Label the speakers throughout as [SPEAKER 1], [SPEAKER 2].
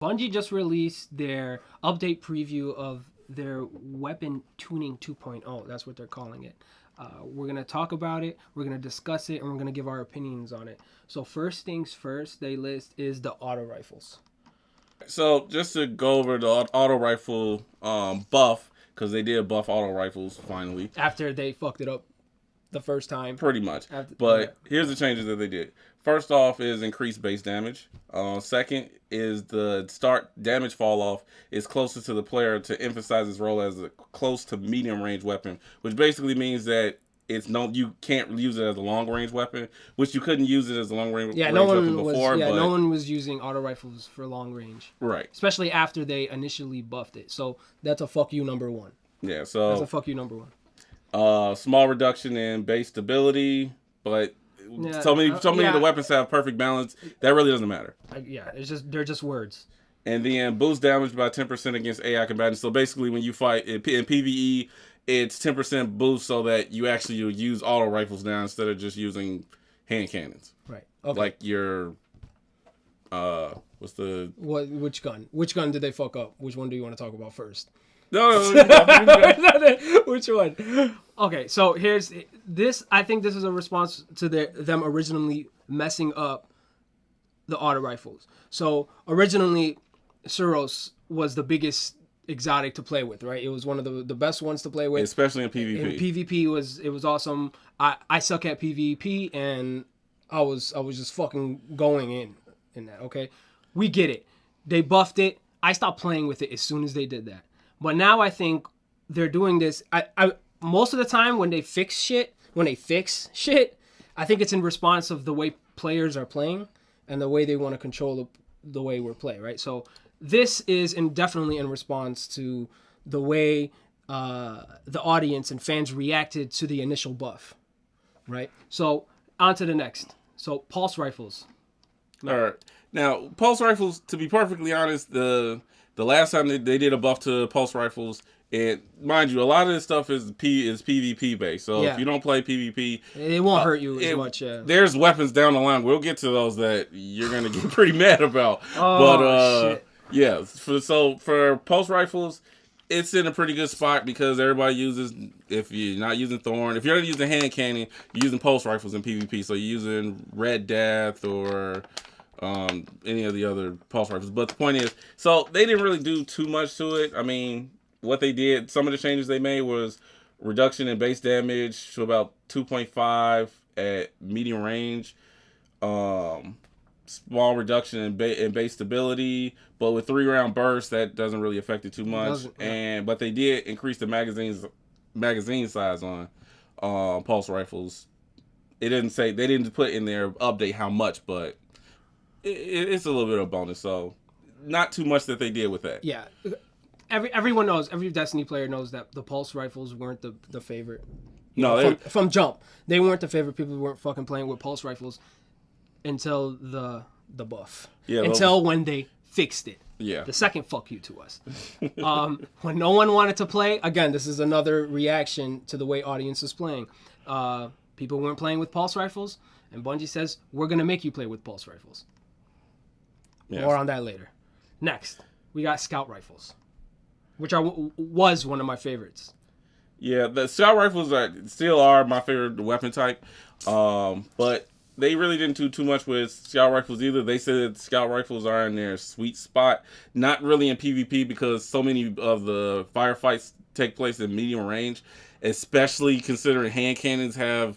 [SPEAKER 1] Bungie just released their update preview of their weapon tuning 2.0. That's what they're calling it. We're going to talk about it, we're going to discuss it, and we're going to give our opinions on it. So first things first, they list is the auto rifles.
[SPEAKER 2] So just to go over the auto rifle buff, because they did buff auto rifles finally.
[SPEAKER 1] After they fucked it up the first time.
[SPEAKER 2] Pretty much. But here's the changes that they did. First off is increased base damage. Second is the start damage fall off is closer to the player to emphasize its role as a close to medium range weapon, which basically means that you can't use it as a long range weapon, which you couldn't use it as a long range weapon before.
[SPEAKER 1] No one was using auto rifles for long range.
[SPEAKER 2] Right.
[SPEAKER 1] Especially after they initially buffed it. So that's a fuck you number one.
[SPEAKER 2] Yeah, so
[SPEAKER 1] that's a fuck you number one.
[SPEAKER 2] Small reduction in base stability, but so many of the weapons have perfect balance. That really doesn't matter.
[SPEAKER 1] They're just words.
[SPEAKER 2] And then boost damage by 10% against AI combatants. So basically, when you fight in PvE, it's 10% boost so that you actually use auto rifles now instead of just using hand cannons.
[SPEAKER 1] Right. Okay.
[SPEAKER 2] Like your
[SPEAKER 1] which gun? Which gun did they fuck up? Which one do you want to talk about first?
[SPEAKER 2] No.
[SPEAKER 1] Which one? Okay, so here's this. I think this is a response to them originally messing up the auto rifles. So originally, Suros was the biggest exotic to play with, right? It was one of the best ones to play with,
[SPEAKER 2] especially in PvP.
[SPEAKER 1] In PvP it was awesome. I suck at PvP, and I was just fucking going in that. Okay, we get it. They buffed it. I stopped playing with it as soon as they did that. But now I think they're doing this. I most of the time when they fix shit, I think it's in response of the way players are playing and the way they want to control the way we're playing, right? So this is definitely in response to the way the audience and fans reacted to the initial buff, right? So on to the next. So pulse rifles.
[SPEAKER 2] All right. Now, pulse rifles, to be perfectly honest, the last time they did a buff to pulse rifles, and mind you, a lot of this stuff is PvP based. So if you don't play PvP,
[SPEAKER 1] it won't hurt you as much. Yeah.
[SPEAKER 2] There's weapons down the line. We'll get to those that you're gonna get pretty mad about.
[SPEAKER 1] Shit.
[SPEAKER 2] Yeah. For pulse rifles, it's in a pretty good spot because everybody uses. If you're not using Thorn, if you're not using hand cannon, you're using pulse rifles in PvP. So you're using Red Death or any of the other pulse rifles. But the point is, so they didn't really do too much to it. I mean, what they did, some of the changes they made was reduction in base damage to about 2.5 at medium range, small reduction in base stability, but with 3-round bursts, that doesn't really affect it too much. But they did increase the magazine size on pulse rifles. They didn't put in their update how much, but it's a little bit of a bonus, so not too much that they did with that.
[SPEAKER 1] Yeah. Everyone knows, every Destiny player knows that the pulse rifles weren't the favorite. From jump. They weren't the favorite. People weren't fucking playing with pulse rifles until the buff. Yeah. Until when they fixed it.
[SPEAKER 2] Yeah.
[SPEAKER 1] The second fuck you to us. When no one wanted to play, again, this is another reaction to the way audience is playing. People weren't playing with pulse rifles, and Bungie says, we're going to make you play with pulse rifles. Yes. More on that later. Next, we got scout rifles, which was one of my favorites.
[SPEAKER 2] Yeah, the scout rifles still are my favorite weapon type, but they really didn't do too much with scout rifles either. They said scout rifles are in their sweet spot, not really in PvP because so many of the firefights take place in medium range, especially considering hand cannons have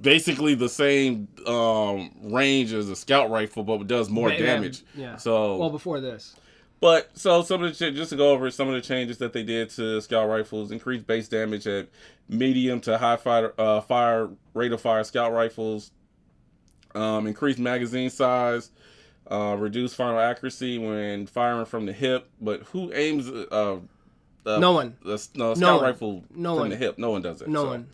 [SPEAKER 2] basically the same range as a scout rifle, but does more damage.
[SPEAKER 1] Yeah.
[SPEAKER 2] So
[SPEAKER 1] before this.
[SPEAKER 2] But so just to go over some of the changes that they did to scout rifles: increased base damage at medium to high fire rate of fire scout rifles, increased magazine size, reduced final accuracy when firing from the hip. But who aims?
[SPEAKER 1] No one.
[SPEAKER 2] Scout rifle from the hip. No one does it.
[SPEAKER 1] No one.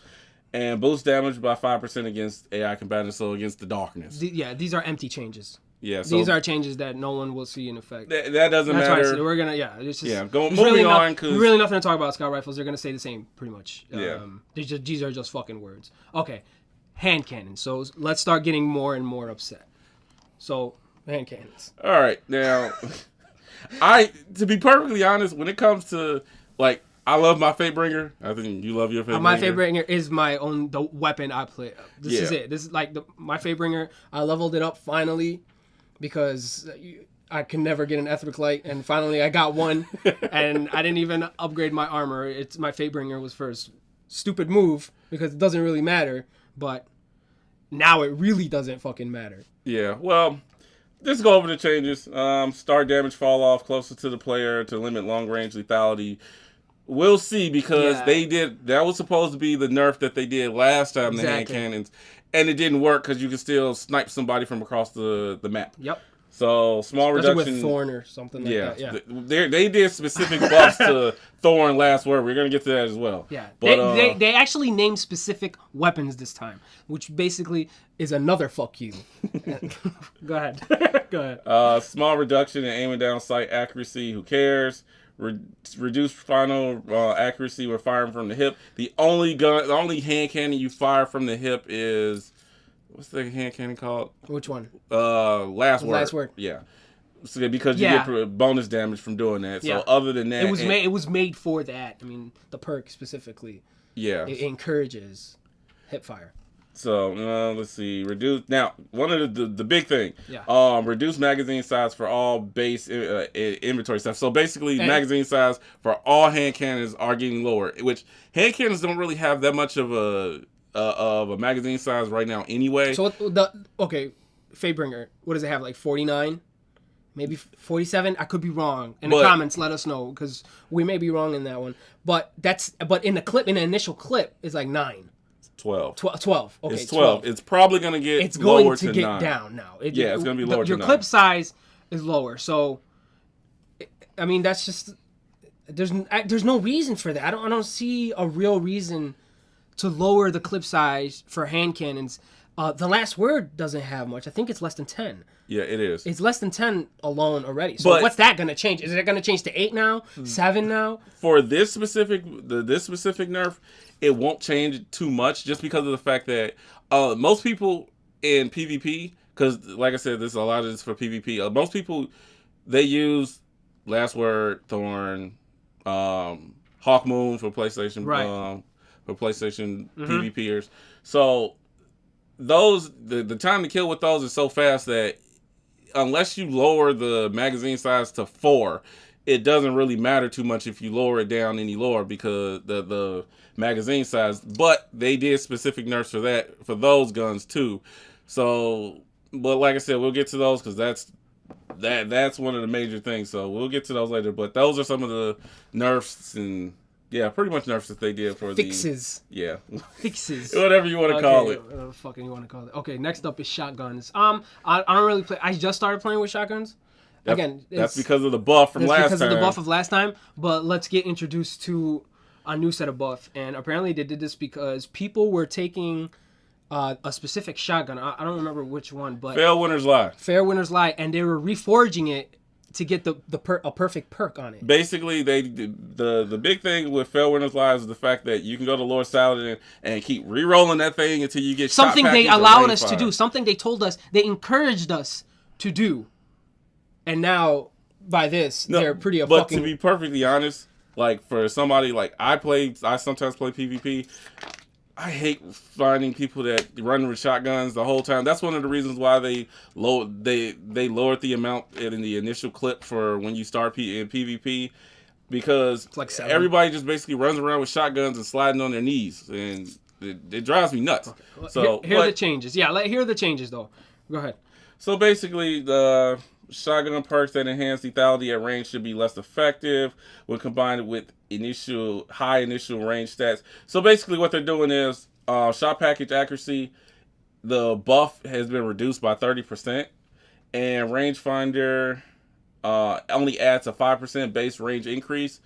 [SPEAKER 2] And boost damage by 5% against AI combatants, so against the darkness.
[SPEAKER 1] These are empty changes.
[SPEAKER 2] Yeah, so
[SPEAKER 1] these are changes that no one will see in effect.
[SPEAKER 2] That doesn't matter.
[SPEAKER 1] That's why we're gonna, it's just,
[SPEAKER 2] moving on.
[SPEAKER 1] Really nothing to talk about scout rifles. They're gonna say the same, pretty much.
[SPEAKER 2] Yeah.
[SPEAKER 1] These are just fucking words. Okay, hand cannons. So let's start getting more and more upset. So hand cannons.
[SPEAKER 2] All right, now To be perfectly honest, when it comes to like, I love my Fatebringer. I think you love your Fatebringer.
[SPEAKER 1] My Fatebringer is the weapon I play. This is it. This is like my Fatebringer. I leveled it up finally because I can never get an Etheric Light, and finally I got one, and I didn't even upgrade my armor. It's my Fatebringer was first. Stupid move because it doesn't really matter, but now it really doesn't fucking matter.
[SPEAKER 2] Yeah, well, let's go over the changes. Star damage fall off closer to the player to limit long range lethality. We'll see because that was supposed to be the nerf that they did last time, the hand cannons, and it didn't work because you could still snipe somebody from across the map.
[SPEAKER 1] Yep.
[SPEAKER 2] So small
[SPEAKER 1] Especially
[SPEAKER 2] reduction
[SPEAKER 1] with Thorn or something like that. Yeah,
[SPEAKER 2] they did specific buffs to Thorn last word. We're gonna get to that as well.
[SPEAKER 1] Yeah,
[SPEAKER 2] but
[SPEAKER 1] they actually named specific weapons this time, which basically is another fuck you. Go ahead. Go ahead.
[SPEAKER 2] Small reduction in aiming down sight accuracy. Who cares? Reduced final accuracy when firing from the hip. The only hand cannon you fire from the hip is. What's the hand cannon called?
[SPEAKER 1] Which one?
[SPEAKER 2] Last word.
[SPEAKER 1] Last word.
[SPEAKER 2] Yeah. So, because you get bonus damage from doing that. So other than that,
[SPEAKER 1] it was made for that. I mean, the perk specifically.
[SPEAKER 2] Yeah.
[SPEAKER 1] It encourages hip fire.
[SPEAKER 2] So let's see. Reduce now. One of the big thing.
[SPEAKER 1] Yeah.
[SPEAKER 2] Reduce magazine size for all base inventory stuff. So basically, magazine size for all hand cannons are getting lower. Which hand cannons don't really have that much of a magazine size right now anyway.
[SPEAKER 1] So Fatebringer, what does it have, like 49? Maybe 47? I could be wrong. In the comments, let us know, because we may be wrong in that one. But in the initial clip, it's like 9.
[SPEAKER 2] 12.
[SPEAKER 1] 12. Okay,
[SPEAKER 2] it's 12. It's probably going to get
[SPEAKER 1] it's going
[SPEAKER 2] lower
[SPEAKER 1] to
[SPEAKER 2] to
[SPEAKER 1] get
[SPEAKER 2] 9.
[SPEAKER 1] down now.
[SPEAKER 2] It's going to be lower to 9.
[SPEAKER 1] Your clip size is lower. So, I mean, that's just... There's no reason for that. I don't see a real reason to lower the clip size for hand cannons. The last word doesn't have much. I think it's less than 10.
[SPEAKER 2] Yeah, it is.
[SPEAKER 1] It's less than 10 alone already. So what's that going to change? Is it going to change to 8 now? 7 now?
[SPEAKER 2] For this specific nerf, it won't change too much just because of the fact that most people in PvP, because like I said, a lot of this for PvP. Most people, they use last word, Thorn, Hawk Moon for PlayStation,
[SPEAKER 1] right.
[SPEAKER 2] For PlayStation PvPers. So those the time to kill with those is so fast that unless you lower the magazine size to 4, it doesn't really matter too much if you lower it down any lower because the magazine size. But they did specific nerfs for those guns too. So, but like I said, we'll get to those because that's one of the major things. So we'll get to those later. But those are some of the nerfs and pretty much nerfs that they did for
[SPEAKER 1] fixes. Fixes.
[SPEAKER 2] Whatever you want to call it.
[SPEAKER 1] Whatever fucking you want to call it. Okay, next up is shotguns. I don't really play. I just started playing with shotguns.
[SPEAKER 2] That's because of the buff from last time.
[SPEAKER 1] Because of the buff of last time. But let's get introduced to a new set of buff. And apparently they did this because people were taking a specific shotgun. I don't remember which one, but
[SPEAKER 2] Fair Winner's Lie,
[SPEAKER 1] and they were reforging it to get a perfect perk on it.
[SPEAKER 2] Basically, the big thing with Fair Winner's Lie is the fact that you can go to Lord Saladin and keep re-rolling that thing until you get
[SPEAKER 1] something they allowed us to do, something they told us, they encouraged us to do, and now by this they're pretty.
[SPEAKER 2] But to be perfectly honest, like for somebody like I sometimes play PvP. I hate finding people that run with shotguns the whole time. That's one of the reasons why they lowered the amount in the initial clip for when you start in PvP, because
[SPEAKER 1] like
[SPEAKER 2] everybody just basically runs around with shotguns and sliding on their knees, and it drives me nuts.
[SPEAKER 1] Okay. So here are the changes. Yeah, here are the changes though. Go ahead.
[SPEAKER 2] So basically, the shotgun perks that enhance lethality at range should be less effective when combined with high initial range stats. So basically what they're doing is shot package accuracy, the buff has been reduced by 30%, and rangefinder only adds a 5% base range increase.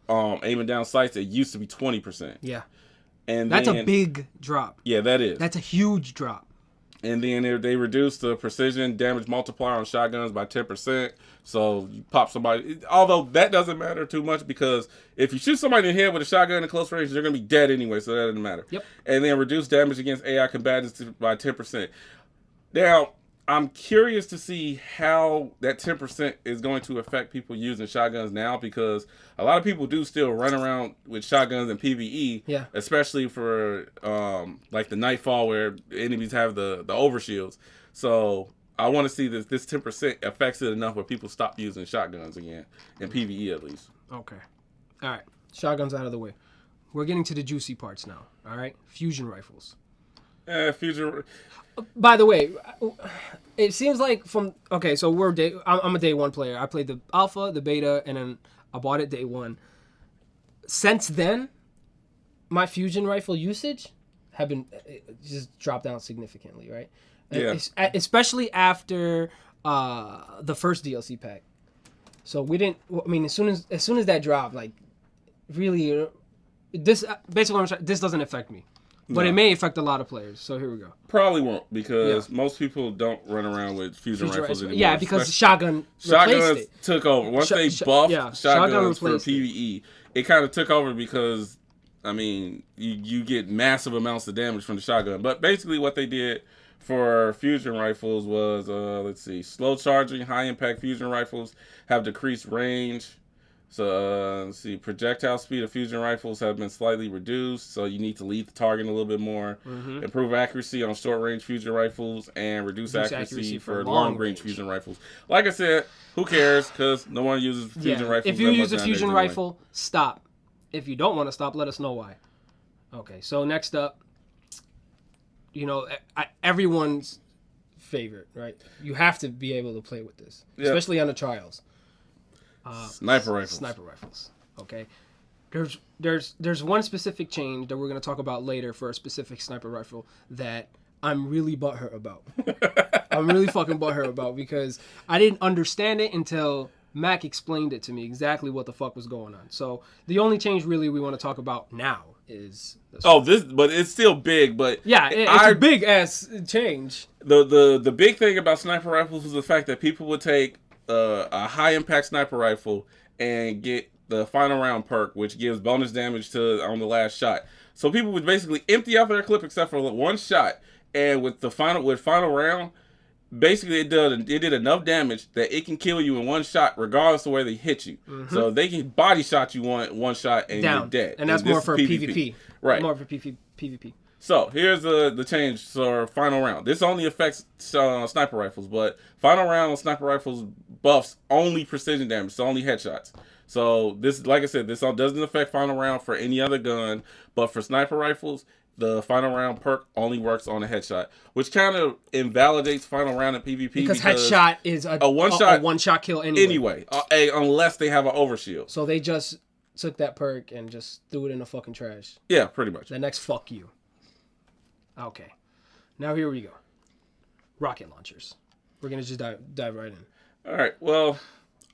[SPEAKER 2] Aiming down sights, it used to be 20%.
[SPEAKER 1] Yeah.
[SPEAKER 2] And
[SPEAKER 1] that's a big drop.
[SPEAKER 2] Yeah, that is.
[SPEAKER 1] That's a huge drop.
[SPEAKER 2] And then they reduced the precision damage multiplier on shotguns by 10%. So you pop somebody. Although that doesn't matter too much because if you shoot somebody in the head with a shotgun at close range, they're going to be dead anyway. So that doesn't matter.
[SPEAKER 1] Yep.
[SPEAKER 2] And then reduce damage against AI combatants by 10%. Now, I'm curious to see how that 10% is going to affect people using shotguns now, because a lot of people do still run around with shotguns in PvE,
[SPEAKER 1] Yeah.
[SPEAKER 2] especially for like the Nightfall where enemies have the overshields. So I want to see this 10% affects it enough where people stop using shotguns again, in PvE at least.
[SPEAKER 1] Okay. All right. Shotguns out of the way. We're getting to the juicy parts now. All right. Fusion rifles.
[SPEAKER 2] Future.
[SPEAKER 1] By the way, it seems like so I'm a day one player. I played the alpha, the beta, and then I bought it day one. Since then, my fusion rifle usage have been just dropped down significantly, right?
[SPEAKER 2] Yeah.
[SPEAKER 1] Especially after the first DLC pack. So we didn't. I mean, as soon as that dropped, like, really, this basically this doesn't affect me. But it may affect a lot of players, so here we go.
[SPEAKER 2] Probably won't, because most people don't run around with fusion rifles anymore.
[SPEAKER 1] Yeah, because shotguns
[SPEAKER 2] took over. Once they buffed shotguns for PvE, it kind of took over because, I mean, you get massive amounts of damage from the shotgun. But basically what they did for fusion rifles was, slow charging, high impact fusion rifles have decreased range. So, let's see, projectile speed of fusion rifles have been slightly reduced, so you need to lead the target a little bit more. Mm-hmm. Improve accuracy on short-range fusion rifles, and reduce accuracy for long-range fusion rifles. Like I said, who cares, because no one uses fusion rifles.
[SPEAKER 1] If you use a fusion rifle, stop. If you don't want to stop, let us know why. Okay, so next up, everyone's favorite, right? You have to be able to play with this, especially on the trials.
[SPEAKER 2] Sniper rifles.
[SPEAKER 1] Okay. There's one specific change that we're going to talk about later for a specific sniper rifle that I'm really butthurt about. I'm really fucking butthurt about, because I didn't understand it until Mac explained it to me exactly what the fuck was going on. So the only change really we want to talk about now is
[SPEAKER 2] but it's still big. But
[SPEAKER 1] yeah, it's a big ass change.
[SPEAKER 2] The big thing about sniper rifles was the fact that people would take a high impact sniper rifle and get the final round perk, which gives bonus damage on the last shot. So people would basically empty out their clip except for one shot, and with final round, basically it did enough damage that it can kill you in one shot regardless of where they hit you. Mm-hmm. So they can body shot you one shot and you're dead.
[SPEAKER 1] And that's more for PvP.
[SPEAKER 2] Right.
[SPEAKER 1] More for PvP.
[SPEAKER 2] So here's the change for final round. This only affects sniper rifles, but final round sniper rifles buffs only precision damage, so only headshots. So this, like I said, this doesn't affect final round for any other gun, but for sniper rifles, the final round perk only works on a headshot, which kind of invalidates final round in PvP
[SPEAKER 1] because headshot is a one shot kill anyway.
[SPEAKER 2] Unless they have an overshield.
[SPEAKER 1] So they just took that perk and just threw it in the fucking trash.
[SPEAKER 2] Yeah, pretty much.
[SPEAKER 1] The next fuck you. Okay, now here we go. Rocket launchers. We're gonna just dive right in.
[SPEAKER 2] All right. Well,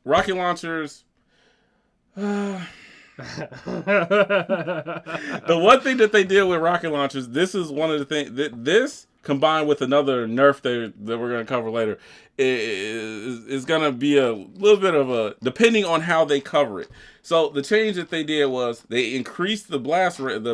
[SPEAKER 2] rocket launchers. The one thing that they did with rocket launchers, this is one of the things that this combined with another nerf that we're gonna cover later is gonna be a little bit of a, depending on how they cover it. So the change that they did was they increased the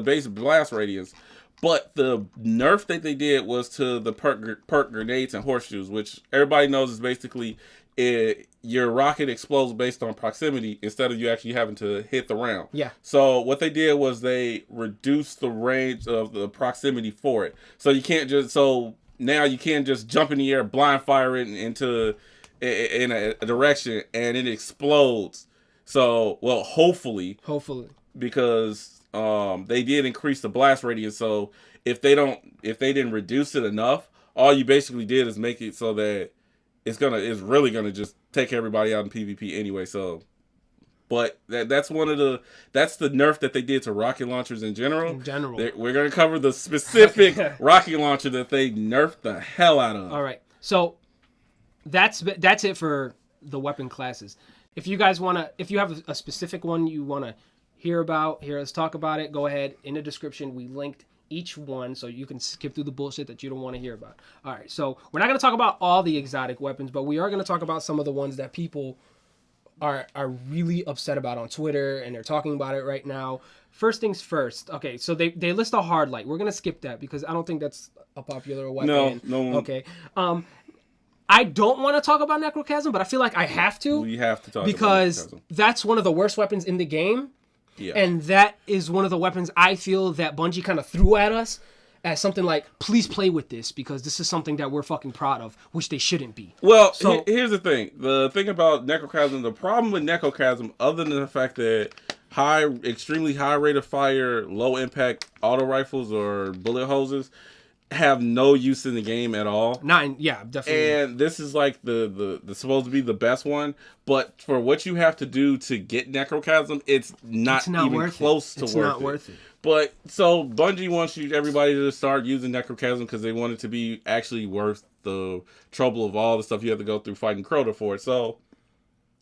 [SPEAKER 2] base blast radius. But the nerf that they did was to the perk grenades and horseshoes, which everybody knows is basically your rocket explodes based on proximity instead of you actually having to hit the round.
[SPEAKER 1] Yeah.
[SPEAKER 2] So what they did was they reduced the range of the proximity for it. So now you can't just jump in the air, blind fire it in a direction, and it explodes. So, well, hopefully, because they did increase the blast radius, so if they didn't reduce it enough, all you basically did is make it so that it's really gonna just take everybody out in PvP anyway. So, but that's the nerf that they did to rocket launchers in general. We're gonna cover the specific rocket launcher that they nerfed the hell out of.
[SPEAKER 1] All right, so that's it for the weapon classes. If you guys if you have a specific one you wanna hear us talk about it, go ahead. In the description, we linked each one so you can skip through the bullshit that you don't want to hear about. All right, so we're not going to talk about all the exotic weapons, but we are going to talk about some of the ones that people are really upset about on Twitter, and they're talking about it right now. First things first. Okay, so they list a hard light. We're going to skip that because I don't think that's a popular weapon.
[SPEAKER 2] No.
[SPEAKER 1] Okay. I don't want to talk about Necrochasm, but I feel like I have to.
[SPEAKER 2] We have to talk
[SPEAKER 1] because
[SPEAKER 2] about Necrochasm.
[SPEAKER 1] That's one of the worst weapons in the game.
[SPEAKER 2] Yeah.
[SPEAKER 1] And that is one of the weapons I feel that Bungie kind of threw at us as something like, please play with this because this is something that we're fucking proud of, which they shouldn't be.
[SPEAKER 2] Well,
[SPEAKER 1] so,
[SPEAKER 2] here's the thing. The thing about Necrochasm, the problem with Necrochasm, other than the fact that extremely high rate of fire, low impact auto rifles or bullet hoses have no use in the game at all.
[SPEAKER 1] Definitely.
[SPEAKER 2] And this is like the supposed to be the best one, but for what you have to do to get Necrochasm, it's not even close to
[SPEAKER 1] It's not worth it.
[SPEAKER 2] But so Bungie wants everybody to start using Necrochasm because they want it to be actually worth the trouble of all the stuff you have to go through fighting Crota for it. So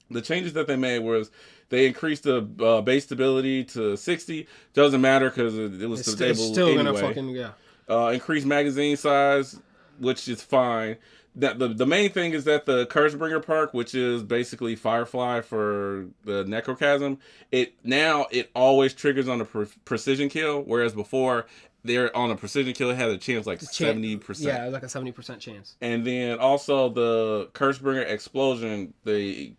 [SPEAKER 2] the changes that they made was they increased the base stability to 60. Doesn't matter because it was stable
[SPEAKER 1] it's still
[SPEAKER 2] anyway.
[SPEAKER 1] gonna fucking
[SPEAKER 2] Increased magazine size, which is fine. That the main thing is that the Cursebringer perk, which is basically Firefly for the Necrochasm, it always triggers on a precision kill, whereas before there on a precision kill it had a chance like 70%.
[SPEAKER 1] Yeah, like a 70% chance.
[SPEAKER 2] And then also the Cursebringer explosion, the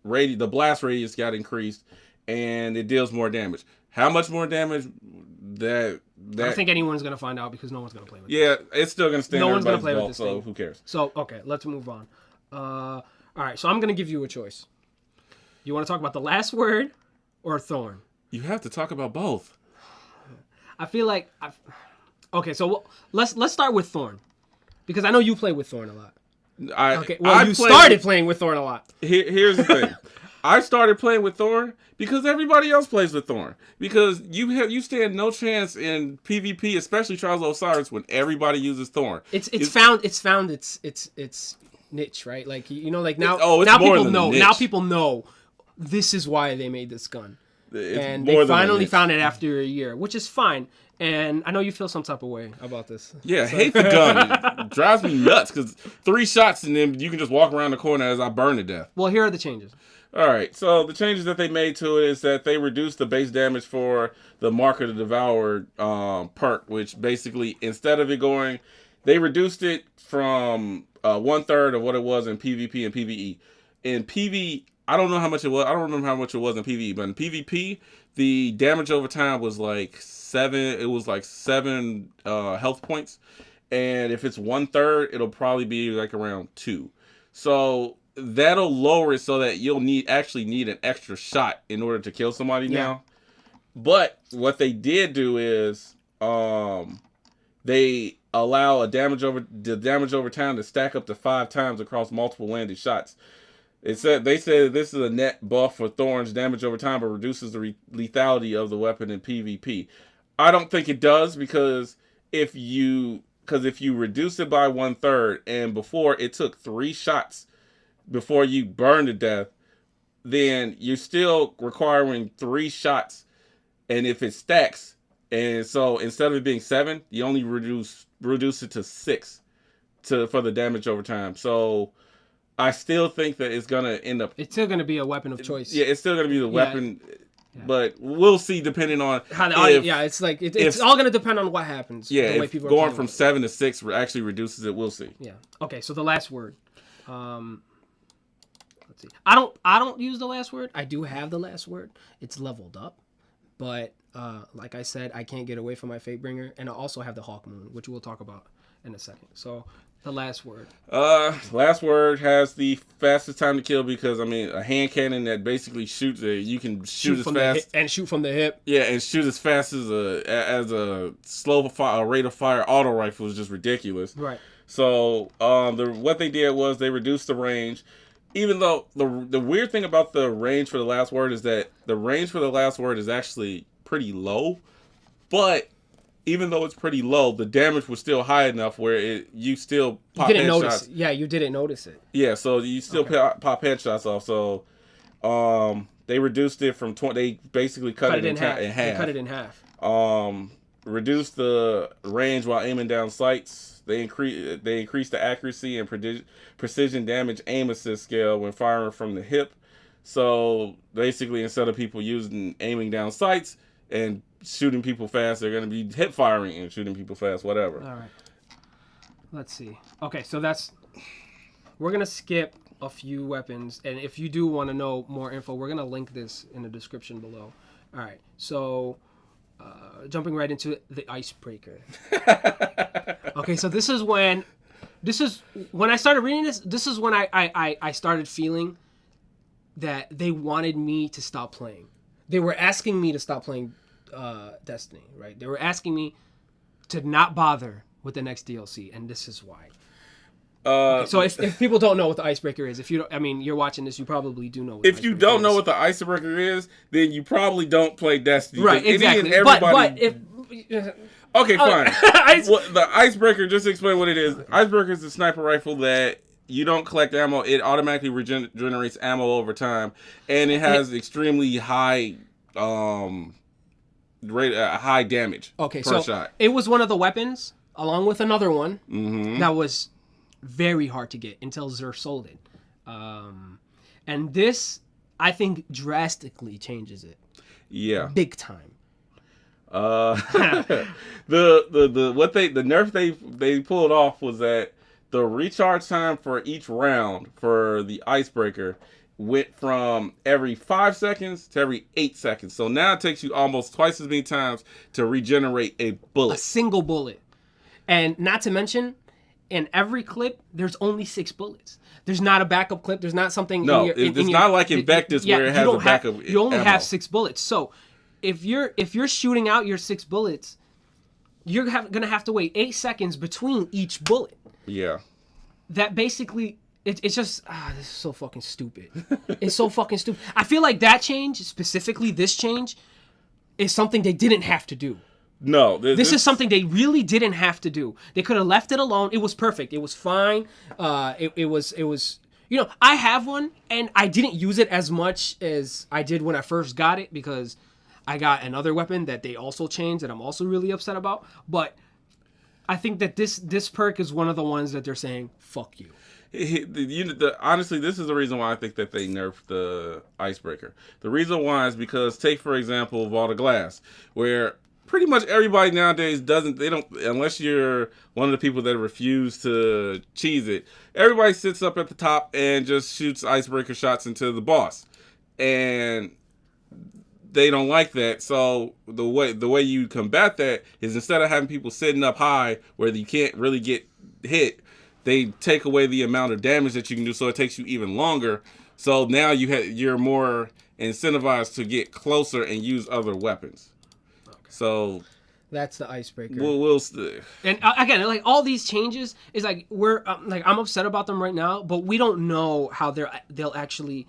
[SPEAKER 2] blast radius got increased, and it deals more damage. How much more damage? I
[SPEAKER 1] don't think anyone's gonna find out because no one's gonna play with it.
[SPEAKER 2] Yeah, it's still gonna stand.
[SPEAKER 1] No one's gonna play with this
[SPEAKER 2] so
[SPEAKER 1] thing.
[SPEAKER 2] Who cares?
[SPEAKER 1] So okay, let's move on. All right, so I'm gonna give you a choice. You want to talk about the last word or Thorn?
[SPEAKER 2] You have to talk about both.
[SPEAKER 1] I feel like okay. So let's start with Thorn because I know you play with Thorn a lot. You started playing with Thorn a lot.
[SPEAKER 2] Here's the thing. I started playing with Thorn because everybody else plays with Thorn. Because you stand no chance in PvP, especially Trials of Osiris, when everybody uses Thorn.
[SPEAKER 1] It's found its niche, right? Like like now people know. Now people know this is why they made this gun, and they finally found it after a year, which is fine. And I know you feel some type of way about this.
[SPEAKER 2] Yeah, so. Hate the gun. It drives me nuts because 3 shots and then you can just walk around the corner as I burn to death.
[SPEAKER 1] Well, here are the changes.
[SPEAKER 2] All right, so the changes that they made to it is that they reduced the base damage for the Mark of the Devourer perk, which basically, instead of it going, they reduced it from 1/3 of what it was in PvP and PvE. In PvE, I don't know how much it was. I don't remember how much it was in PvE, but in PvP, the damage over time was like 7. It was like 7 health points, and if it's 1/3, it'll probably be like around 2. So that'll lower it so that you'll actually need an extra shot in order to kill somebody now. But what they did do is they allow the damage over time to stack up to 5 times across multiple landed shots. They said this is a net buff for Thorn's damage over time, but reduces the lethality of the weapon in PvP. I don't think it does because if you reduce it by 1/3 and before it took 3 shots before you burn to death, then you're still requiring 3 shots. And if it stacks, and so instead of it being 7, you only reduce it to 6 for the damage over time. So I still think that it's gonna end up.
[SPEAKER 1] It's still gonna be a weapon of choice.
[SPEAKER 2] Yeah, it's still gonna be the weapon. Yeah. But we'll see depending on
[SPEAKER 1] how the audience. Yeah, it's like it's all gonna depend on what happens.
[SPEAKER 2] Yeah, the way people going from 7 to 6 actually reduces it. We'll see.
[SPEAKER 1] Yeah. Okay. So the last word. Let's see. I don't use the last word. I do have the last word. It's leveled up, but like I said, I can't get away from my Fatebringer, and I also have the Hawk Moon, which we'll talk about in a second. So the last word.
[SPEAKER 2] Last word has the fastest time to kill because a hand cannon that basically shoots. You can shoot as fast
[SPEAKER 1] and shoot from the hip.
[SPEAKER 2] Yeah, and shoot as fast as a rate of fire auto rifle is just ridiculous.
[SPEAKER 1] Right.
[SPEAKER 2] So what they did was they reduced the range. Even though the weird thing about the range for the last word is that the range for the last word is actually pretty low, but even though it's pretty low, the damage was still high enough where you still pop headshots.
[SPEAKER 1] Notice it. Yeah, you didn't notice it.
[SPEAKER 2] Yeah, so you still pop headshots off. So they reduced it from 20. They basically cut it in half.
[SPEAKER 1] They cut it in half.
[SPEAKER 2] Reduced the range while aiming down sights. They increased the accuracy and precision damage aim assist scale when firing from the hip. So basically, instead of people aiming down sights and shooting people fast, they're going to be hip firing and shooting people fast, whatever.
[SPEAKER 1] All right. Let's see. Okay, so that's we're gonna skip a few weapons, and if you do want to know more info, we're gonna link this in the description below. All right, so jumping right into the Icebreaker. Okay, so this is when I started reading this. This is when I started feeling that they wanted me to stop playing. They were asking me to stop playing Destiny, right? They were asking me to not bother with the next DLC, and this is why. Okay, so if people don't know what the Icebreaker is, if you don't, I mean, you're watching this, you probably do know what
[SPEAKER 2] if you don't know what the Icebreaker is, then you probably don't play Destiny.
[SPEAKER 1] Right, exactly. But if...
[SPEAKER 2] Okay, fine. The Icebreaker, just to explain what it is. Icebreaker is a sniper rifle that you don't collect ammo. It automatically regenerates ammo over time, and it has extremely high high damage per shot.
[SPEAKER 1] It was one of the weapons, along with another one,
[SPEAKER 2] mm-hmm.
[SPEAKER 1] that was very hard to get until Xur sold it. And this, I think, drastically changes it.
[SPEAKER 2] Yeah.
[SPEAKER 1] Big time.
[SPEAKER 2] The nerf they pulled off was that the recharge time for each round for the Icebreaker went from every 5 seconds to every 8 seconds. So now it takes you almost twice as many times to regenerate a bullet.
[SPEAKER 1] A single bullet. And not to mention, in every clip, there's only 6 bullets. There's not a backup clip. There's not something.
[SPEAKER 2] No, it's not like Invectus where it has a backup.
[SPEAKER 1] You only
[SPEAKER 2] ammo.
[SPEAKER 1] have 6 bullets. So if you're shooting out your 6 bullets, you're gonna have to wait 8 seconds between each bullet.
[SPEAKER 2] Yeah.
[SPEAKER 1] That basically, it's just this is so fucking stupid. It's so fucking stupid. I feel like that change, specifically this change, is something they didn't have to do.
[SPEAKER 2] No,
[SPEAKER 1] this is something they really didn't have to do. They could have left it alone. It was perfect. It was fine. It was. You know, I have one, and I didn't use it as much as I did when I first got it because I got another weapon that they also changed that I'm also really upset about. But I think that this perk is one of the ones that they're saying, fuck you.
[SPEAKER 2] Honestly, this is the reason why I think that they nerfed the Icebreaker. The reason why is because, take for example, Vault of Glass, where pretty much everybody nowadays unless you're one of the people that refuse to cheese it, everybody sits up at the top and just shoots Icebreaker shots into the boss. And they don't like that. So the way you combat that is, instead of having people sitting up high where you can't really get hit, they take away the amount of damage that you can do, so it takes you even longer. So now you're more incentivized to get closer and use other weapons. So
[SPEAKER 1] that's the Icebreaker.
[SPEAKER 2] And
[SPEAKER 1] again, like all these changes is like I'm upset about them right now, but we don't know how they'll actually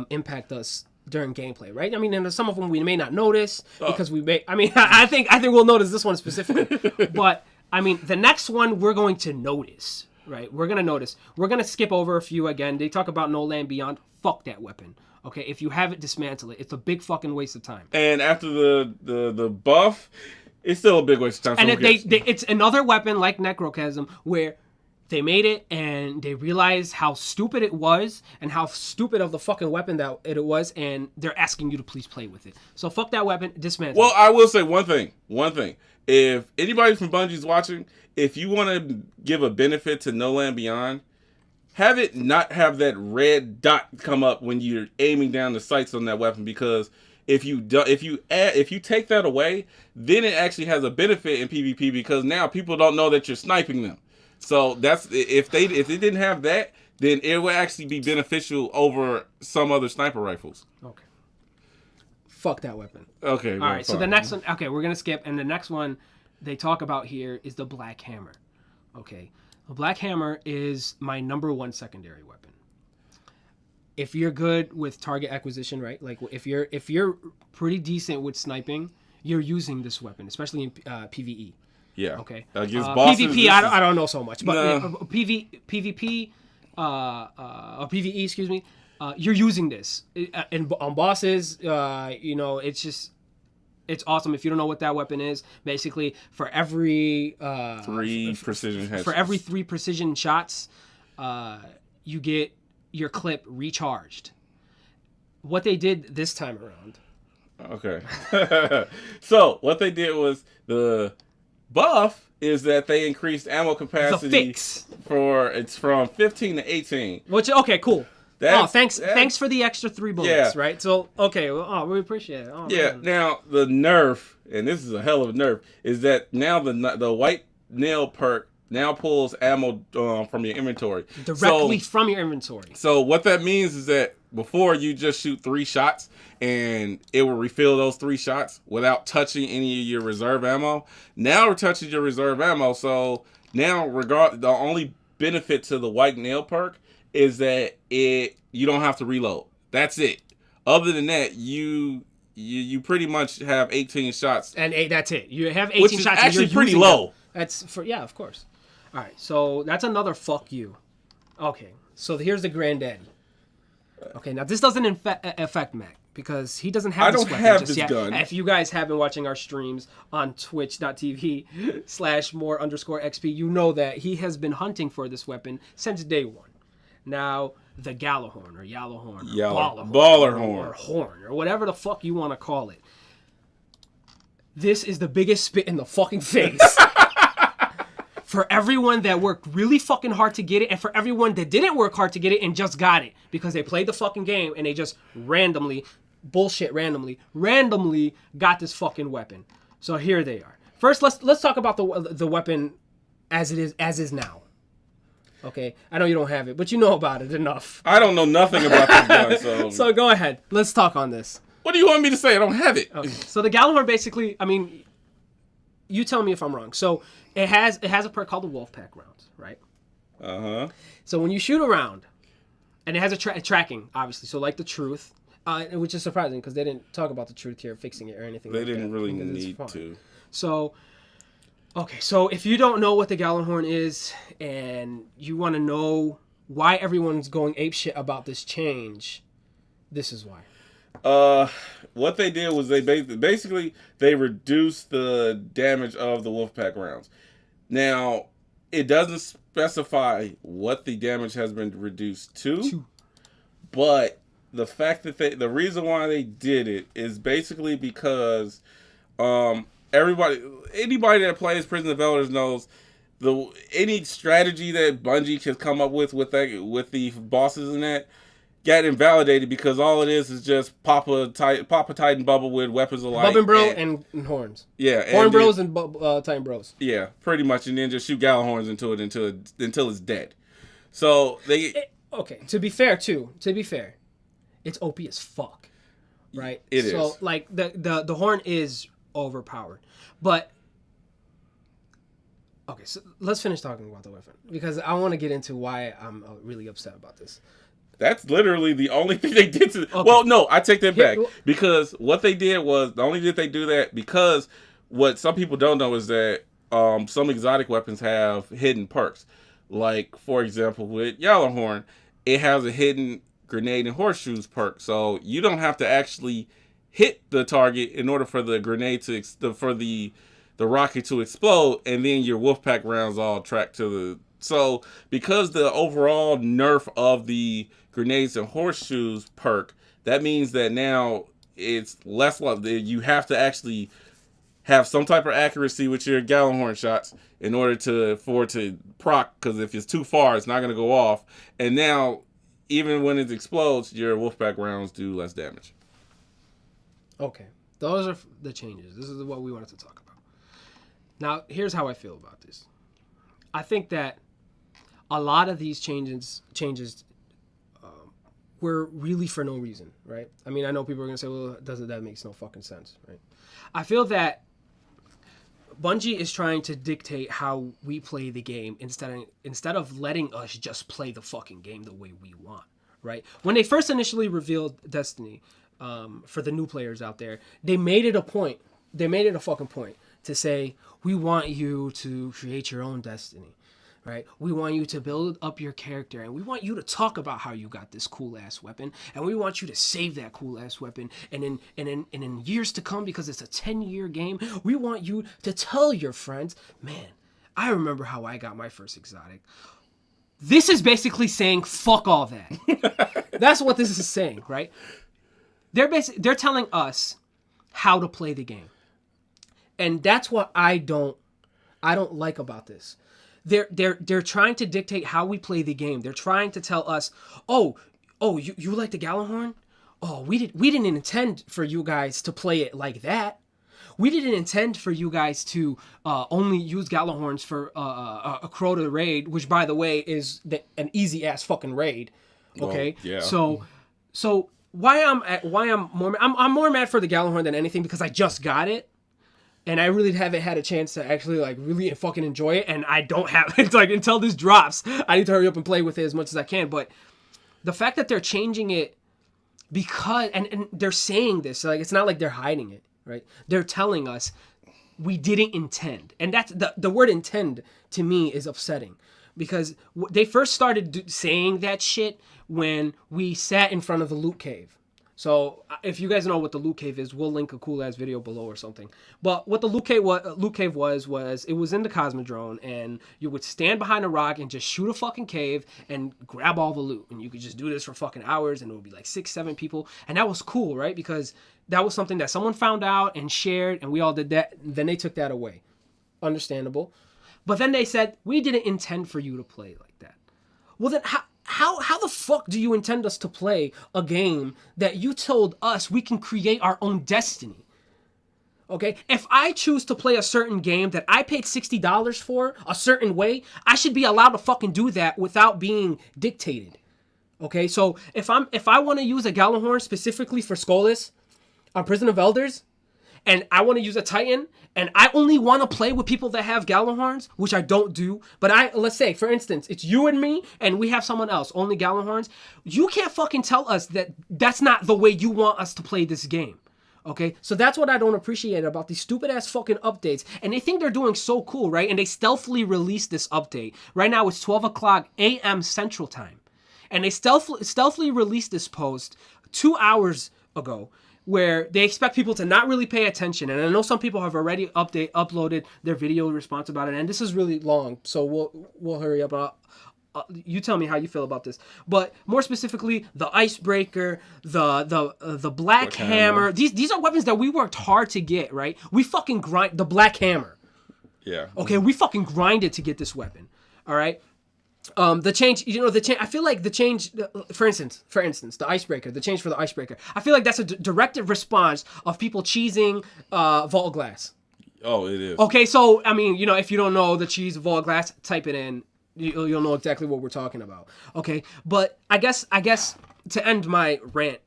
[SPEAKER 1] impact us during gameplay, right? I mean, and some of them we may not notice because we may. I mean, I think we'll notice this one specifically, but I mean, the next one we're going to notice, right? We're gonna notice. We're gonna skip over a few again. They talk about No Land Beyond. Fuck that weapon. Okay, if you have it, dismantle it. It's a big fucking waste of time.
[SPEAKER 2] And after the buff, it's still a big waste of time.
[SPEAKER 1] And it's another weapon like Necrochasm where they made it and they realized how stupid it was and how stupid of the fucking weapon that it was, and they're asking you to please play with it. So fuck that weapon, dismantle.
[SPEAKER 2] Well, I will say one thing. If anybody from Bungie's watching, if you want to give a benefit to No Land Beyond, have it not have that red dot come up when you're aiming down the sights on that weapon, because if you take that away, then it actually has a benefit in PvP, because now people don't know that you're sniping them. So that's if they didn't have that, then it would actually be beneficial over some other sniper rifles.
[SPEAKER 1] Okay. Fuck that weapon.
[SPEAKER 2] Okay.
[SPEAKER 1] All right. So the next one, okay, we're gonna skip, and the next one they talk about here is the Blackhammer. Okay. The Blackhammer is my #1 secondary weapon. If you're good with target acquisition, right? Like if you're pretty decent with sniping, you're using this weapon, especially in PvE.
[SPEAKER 2] Yeah.
[SPEAKER 1] Okay.
[SPEAKER 2] Bosses,
[SPEAKER 1] PvP, I don't know so much, but PvP or PvE, excuse me, you're using this on bosses. It's awesome. If you don't know what that weapon is, basically for every
[SPEAKER 2] 3 precision headshots.
[SPEAKER 1] For every 3 precision shots, you get your clip recharged. What they did this time around.
[SPEAKER 2] Okay. So what they did was the buff is that they increased ammo capacity it's from 15 to 18.
[SPEAKER 1] Which cool. Thanks for the extra 3 bullets, right? So we appreciate it. Man.
[SPEAKER 2] Now the nerf, and this is a hell of a nerf, is that now the white nail perk now pulls ammo from your inventory.
[SPEAKER 1] Directly from your inventory.
[SPEAKER 2] So what that means is that before you just shoot 3 shots and it will refill those 3 shots without touching any of your reserve ammo. Now it touches your reserve ammo. So now the only benefit to the white nail perk is that you don't have to reload. That's it. Other than that, you pretty much have 18 shots.
[SPEAKER 1] And that's it. You have 18
[SPEAKER 2] which is
[SPEAKER 1] shots.
[SPEAKER 2] Actually
[SPEAKER 1] and you're
[SPEAKER 2] pretty low.
[SPEAKER 1] That's of course. All right, so that's another fuck you. Okay, so here's the granddaddy. Okay, now this doesn't affect Mac because he doesn't have this weapon just yet. Gun. If you guys have been watching our streams on twitch.tv/more_XP, you know that he has been hunting for this weapon since day one. Now, the Gjallahorn or
[SPEAKER 2] Ballerhorn
[SPEAKER 1] or Horn or whatever the fuck you want to call it. This is the biggest spit in the fucking face. For everyone that worked really fucking hard to get it, and for everyone that didn't work hard to get it and just got it because they played the fucking game and they just randomly got this fucking weapon. So here they are. First, let's talk about the weapon as is now. Okay, I know you don't have it, but you know about it enough.
[SPEAKER 2] I don't know nothing about this gun, so
[SPEAKER 1] so go ahead. Let's talk on this.
[SPEAKER 2] What do you want me to say? I don't have it.
[SPEAKER 1] Okay. So the Gjallahorn basically, I mean, you tell me if I'm wrong. So it has a perk called the Wolfpack rounds, right? So when you shoot a round, and it has a tracking, obviously. So like the truth, which is surprising because they didn't talk about the truth here, fixing it or anything.
[SPEAKER 2] They didn't really need to.
[SPEAKER 1] So, okay, so if you don't know what the Gjallahorn is, and you want to know why everyone's going apeshit about this change, this is why.
[SPEAKER 2] What they did was they basically reduced the damage of the Wolfpack rounds. Now, it doesn't specify what the damage has been reduced to. But the fact that the reason why they did it is basically because anybody that plays Prison of Elders knows any strategy that Bungie has come up with the bosses and that got invalidated because all it is just pop a Titan bubble with weapons of light.
[SPEAKER 1] Bubbin' Bro and horns.
[SPEAKER 2] Yeah.
[SPEAKER 1] Horn Bros and Titan Bros.
[SPEAKER 2] Yeah, pretty much. And then just shoot Gjallahorns into it until it's dead. So
[SPEAKER 1] okay, to be fair, it's OP as fuck. Right?
[SPEAKER 2] It is.
[SPEAKER 1] So like the horn is overpowered. But okay, so let's finish talking about the weapon because I want to get into why I'm really upset about this.
[SPEAKER 2] That's literally the only thing they did to... Okay. Well, no, I take that back. Because what they did was... The only did they do that because what some people don't know is that some exotic weapons have hidden perks. Like, for example, with Gjallahorn, it has a hidden grenade and horseshoes perk. So you don't have to actually hit the target in order for the grenade for the rocket to explode, and then your Wolfpack rounds all track to the... So, because the overall nerf of the grenades and horseshoes perk, that means that now it's less likely. You have to actually have some type of accuracy with your Gjallahorn shots in order for it to proc, because if it's too far, it's not going to go off. And now, even when it explodes, your Wolfpack rounds do less damage.
[SPEAKER 1] Okay. Those are the changes. This is what we wanted to talk about. Now, here's how I feel about this. I think that a lot of these changes were really for no reason, right? I mean, I know people are going to say, well, that makes no fucking sense, right? I feel that Bungie is trying to dictate how we play the game instead of letting us just play the fucking game the way we want, right? When they first initially revealed Destiny, for the new players out there, they made it a fucking point to say, we want you to create your own destiny, right? We want you to build up your character, and we want you to talk about how you got this cool ass weapon, and we want you to save that cool ass weapon, and in years to come, because it's a 10-year game, we want you to tell your friends, man, I remember how I got my first exotic. This is basically saying fuck all that. That's what this is saying, right? They're telling us how to play the game. And that's what I don't I don't like about this. They're trying to dictate how we play the game. They're trying to tell us, you like the Gjallahorn? Oh, we didn't intend for you guys to play it like that. We didn't intend for you guys to only use Gjallahorns for a Crota raid, which, by the way, is an easy ass fucking raid. Okay,
[SPEAKER 2] yeah.
[SPEAKER 1] So I'm more mad for the Gjallahorn than anything because I just got it, and I really haven't had a chance to actually like really fucking enjoy it, and I don't have. It's like until this drops, I need to hurry up and play with it as much as I can. But the fact that they're changing it because and they're saying this, like it's not like they're hiding it. Right? They're telling us we didn't intend. And that's the word intend to me is upsetting because they first started saying that shit when we sat in front of the loot cave. So if you guys know what the loot cave is, we'll link a cool ass video below or something. But what the loot cave was it was in the Cosmodrome, and you would stand behind a rock and just shoot a fucking cave and grab all the loot. And you could just do this for fucking hours, and it would be like 6-7 people. And that was cool, right? Because that was something that someone found out and shared, and we all did that. Then they took that away. Understandable. But then they said, we didn't intend for you to play like that. Well, then how the fuck do you intend us to play a game that you told us we can create our own destiny? Okay? If I choose to play a certain game that I paid $60 for a certain way, I should be allowed to fucking do that without being dictated. Okay? So if I want to use a Gjallahorn specifically for Skolas on Prison of Elders, and I want to use a Titan, and I only want to play with people that have Gjallahorns, which I don't do, but let's say, for instance, it's you and me, and we have someone else, only Gjallahorns, you can't fucking tell us that that's not the way you want us to play this game. Okay? So that's what I don't appreciate about these stupid-ass fucking updates, and they think they're doing so cool, right? And they stealthily released this update. Right now, it's 12 o'clock a.m. Central Time, and they stealthily released this post 2 hours ago, where they expect people to not really pay attention. And I know some people have already uploaded their video response about it, and this is really long, so we'll hurry up. You tell me how you feel about this. But more specifically, the Icebreaker, the Blackhammer. These are weapons that we worked hard to get, right? We fucking grind the Blackhammer.
[SPEAKER 2] Yeah.
[SPEAKER 1] Okay, we fucking grinded to get this weapon. All right. The change, I feel like the change, for instance, the Icebreaker, the change for the Icebreaker, I feel like that's a directive response of people cheesing Vault Glass.
[SPEAKER 2] Oh, it is.
[SPEAKER 1] Okay, so, I mean, if you don't know the cheese of Vault Glass, type it in. You'll know exactly what we're talking about. Okay, but I guess to end my rant,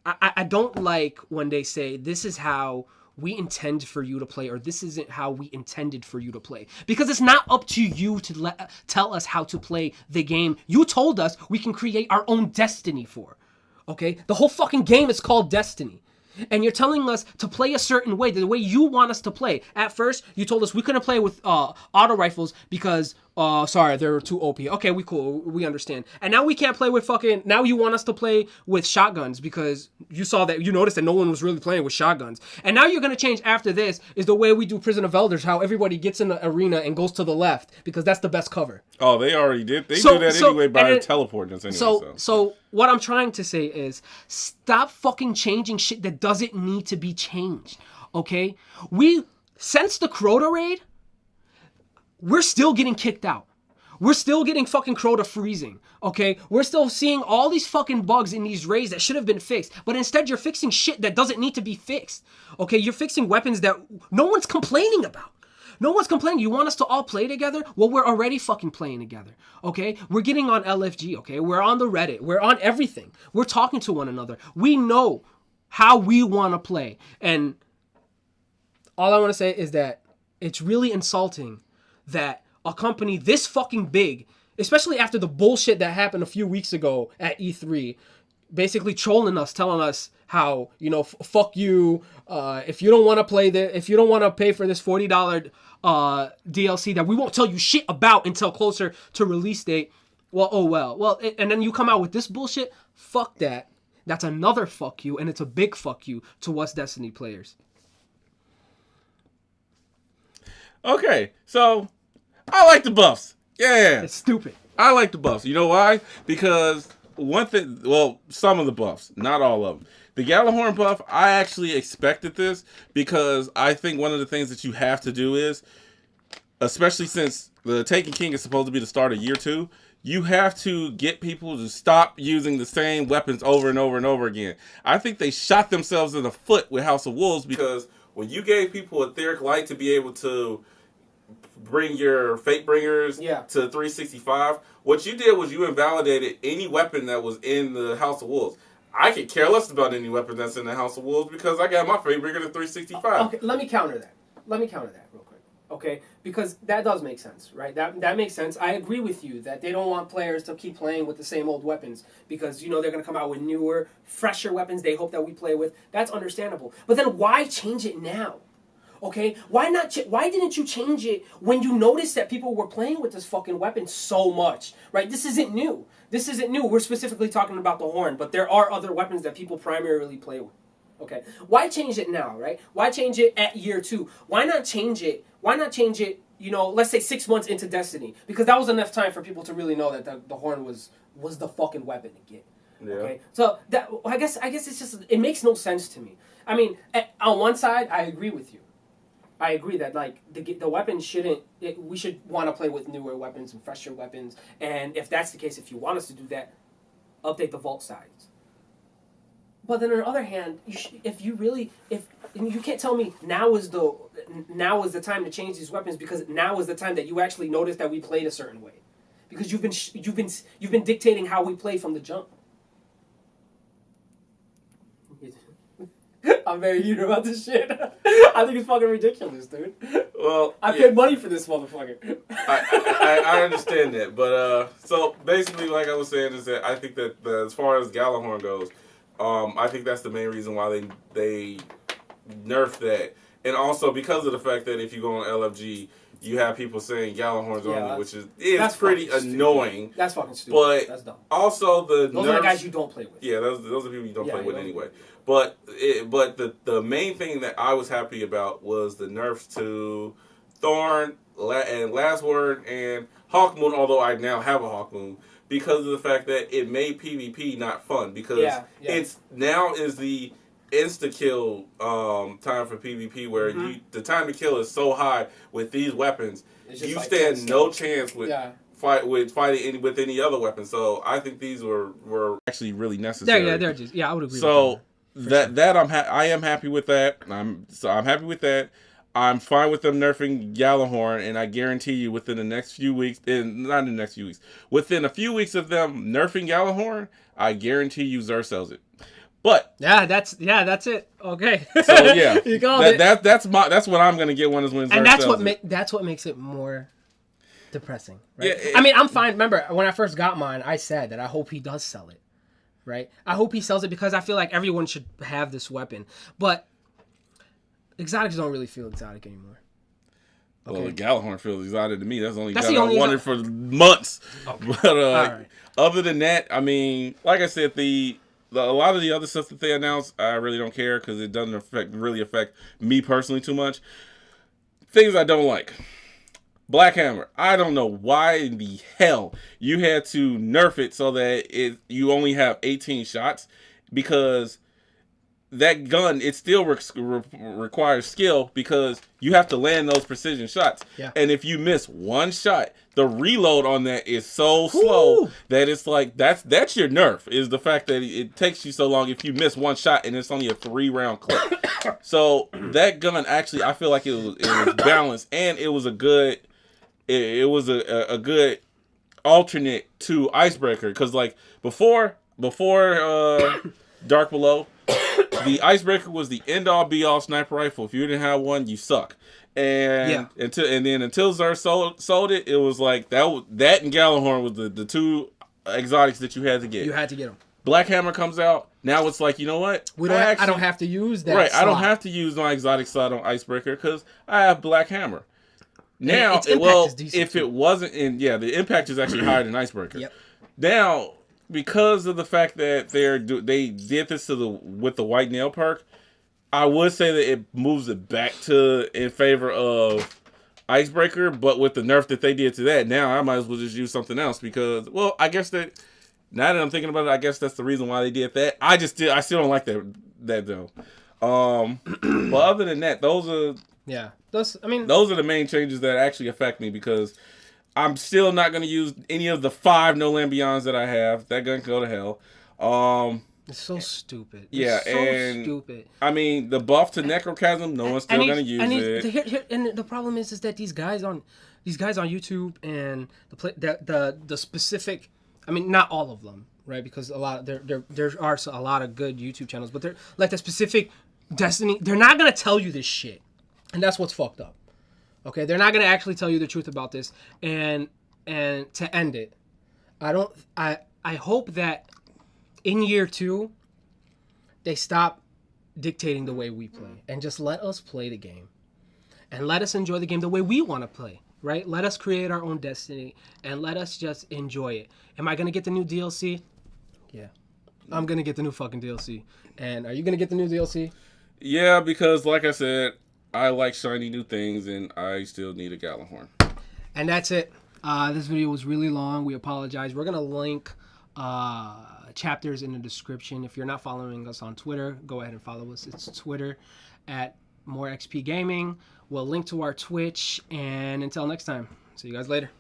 [SPEAKER 1] I don't like when they say this is how we intend for you to play, or this isn't how we intended for you to play. Because it's not up to you to tell us how to play the game you told us we can create our own destiny for. Okay? The whole fucking game is called Destiny. And you're telling us to play a certain way, the way you want us to play. At first, you told us we couldn't play with auto rifles because, they're too OP. Okay, we understand. And now we can't play with now you want us to play with shotguns because you noticed that no one was really playing with shotguns. And now you're going to change after this is the way we do Prison of Elders, how everybody gets in the arena and goes to the left because that's the best cover.
[SPEAKER 2] Oh, they already did. They do that anyway by teleporting us anyway.
[SPEAKER 1] So what I'm trying to say is stop fucking changing shit that doesn't need to be changed. Okay? Since the Crota raid, we're still getting kicked out. We're still getting fucking Crota freezing, okay? We're still seeing all these fucking bugs in these raids that should have been fixed, but instead you're fixing shit that doesn't need to be fixed, okay? You're fixing weapons that no one's complaining about. No one's complaining. You want us to all play together? Well, we're already fucking playing together, okay? We're getting on LFG, okay? We're on the Reddit. We're on everything. We're talking to one another. We know how we want to play, and all I want to say is that it's really insulting that a company this fucking big, especially after the bullshit that happened a few weeks ago at E3, basically trolling us, telling us how, fuck you, if you don't want to play if you don't want to pay for this $40 DLC that we won't tell you shit about until closer to release date. Well, and then you come out with this bullshit. Fuck that. That's another fuck you, and it's a big fuck you to us Destiny players.
[SPEAKER 2] Okay, so I like the buffs. Yeah.
[SPEAKER 1] It's stupid.
[SPEAKER 2] I like the buffs. You know why? Because some of the buffs, not all of them. The Gjallahorn buff, I actually expected this because I think one of the things that you have to do is especially since the Taken King is supposed to be the start of year 2, you have to get people to stop using the same weapons over and over and over again. I think they shot themselves in the foot with House of Wolves because when you gave people Etheric Light to be able to bring your Fate Bringers to 365, what you did was you invalidated any weapon that was in the House of Wolves. I could care less about any weapon that's in the House of Wolves because I got my Fate Bringer to 365.
[SPEAKER 1] Okay, let me counter that real quick. Okay, because that does make sense, right? That makes sense. I agree with you that they don't want players to keep playing with the same old weapons because, you know, they're going to come out with newer, fresher weapons they hope that we play with. That's understandable. But then why change it now? Okay, why not? Why didn't you change it when you noticed that people were playing with this fucking weapon so much? Right? This isn't new. We're specifically talking about the Horn, but there are other weapons that people primarily play with. Okay, why change it now? Right? Why change it at year 2? Why not change it? You know, let's say 6 months into Destiny, because that was enough time for people to really know that the Horn was the fucking weapon to get. Yeah. Okay, so that I guess it's just, it makes no sense to me. I mean, on one side, I agree with you. I agree that, like, the weapons we should want to play with newer weapons and fresher weapons. And if that's the case, if you want us to do that, update the vault size. But then on the other hand, you can't tell me now is the time to change these weapons, because now is the time that you actually notice that we played a certain way, because you've been dictating how we play from the jump. I'm very heated about this shit. I think it's fucking ridiculous, dude. Well, I paid money for this motherfucker.
[SPEAKER 2] I understand that, but so basically, like I was saying, is that I think that as far as Gjallahorn goes, I think that's the main reason why they nerfed that, and also because of the fact that if you go on LFG, you have people saying Gjallahorn's only, which is pretty annoying.
[SPEAKER 1] Stupid. That's fucking stupid.
[SPEAKER 2] But
[SPEAKER 1] that's dumb.
[SPEAKER 2] Also
[SPEAKER 1] those are the guys you don't play with.
[SPEAKER 2] Yeah, those are people you don't play with anyway. But the main thing that I was happy about was the nerfs to Thorn and Last Word and Hawkmoon, although I now have a Hawkmoon, because of the fact that it made PvP not fun, because it's now is the insta-kill time for PvP, where the time to kill is so high with these weapons, you like stand no chance with fighting with any other weapon. So I think these were actually really necessary.
[SPEAKER 1] They're just I would agree.
[SPEAKER 2] So with that I am happy with that. I'm happy with that. I'm fine with them nerfing Gjallahorn, and I guarantee you within the next few weeks, not in the next few weeks, within a few weeks of them nerfing Gjallahorn, I guarantee you Xur sells it. But
[SPEAKER 1] that's it. Okay.
[SPEAKER 2] So yeah,
[SPEAKER 1] you called it.
[SPEAKER 2] That's what I'm gonna get when Xur
[SPEAKER 1] and that's
[SPEAKER 2] sells
[SPEAKER 1] that's what makes it more depressing. Right?
[SPEAKER 2] Yeah,
[SPEAKER 1] I mean, I'm fine. Remember when I first got mine, I said that I hope he does sell it. Right? I hope he sells it because I feel like everyone should have this weapon. But exotics don't really feel exotic anymore.
[SPEAKER 2] Okay. Well, the Gjallahorn feels exotic to me. That's the only gun I wanted for months. Okay. But other than that, I mean, like I said, a lot of the other stuff that they announced, I really don't care because it doesn't really affect me personally too much. Things I don't like. Blackhammer. I don't know why in the hell you had to nerf it so that you only have 18 shots, because that gun, it still requires skill, because you have to land those precision shots. Yeah. And if you miss one shot, the reload on that is so slow that it's like that's your nerf, is the fact that it takes you so long if you miss one shot and it's only a 3-round clip. So that gun actually, I feel like it was balanced, and it was a good good alternate to Icebreaker, because like before Dark Below, the Icebreaker was the end-all be-all sniper rifle. If you didn't have one, you suck. And until Xur sold it, it was like that and Gjallahorn was the two exotics that you had to get.
[SPEAKER 1] You had to get them.
[SPEAKER 2] Blackhammer comes out. Now it's like, you know what?
[SPEAKER 1] I don't have to use that.
[SPEAKER 2] Right,
[SPEAKER 1] slot.
[SPEAKER 2] I don't have to use my exotic slot on Icebreaker because I have Blackhammer. Now, if it wasn't the impact is actually higher than Icebreaker. Yep. Now, because of the fact that they did this with the white nail perk, I would say that it moves it back in favor of Icebreaker. But with the nerf that they did to that, now I might as well just use something else, because, well, I guess that now that I'm thinking about it, I guess that's the reason why they did that. I still don't like that though. But other than that, those are
[SPEAKER 1] Those
[SPEAKER 2] Those are the main changes that actually affect me because I'm still not going to use any of the 5 No Land Beyonds that I have. That gun can go to hell.
[SPEAKER 1] It's so stupid.
[SPEAKER 2] Yeah,
[SPEAKER 1] It's so stupid.
[SPEAKER 2] I mean, the buff to Necrochasm, no one's still going to use it.
[SPEAKER 1] And the problem is that these guys on YouTube and the specific, I mean, not all of them, right? Because a lot there are a lot of good YouTube channels, but they're like the specific Destiny. They're not gonna tell you this shit, and that's what's fucked up. Okay, they're not gonna actually tell you the truth about this, and to end it, I hope that in year 2 they stop dictating the way we play and just let us play the game and let us enjoy the game the way we want to play, right? Let us create our own destiny and let us just enjoy it. Am I gonna get the new DLC? Yeah, I'm gonna get the new fucking DLC. And are you gonna get the new DLC?
[SPEAKER 2] Yeah, because like I said, I like shiny new things, and I still need a Gjallahorn.
[SPEAKER 1] And that's it. This video was really long. We apologize. We're gonna link chapters in the description. If you're not following us on Twitter, go ahead and follow us. It's Twitter at MoreXP Gaming. We'll link to our Twitch. And until next time, see you guys later.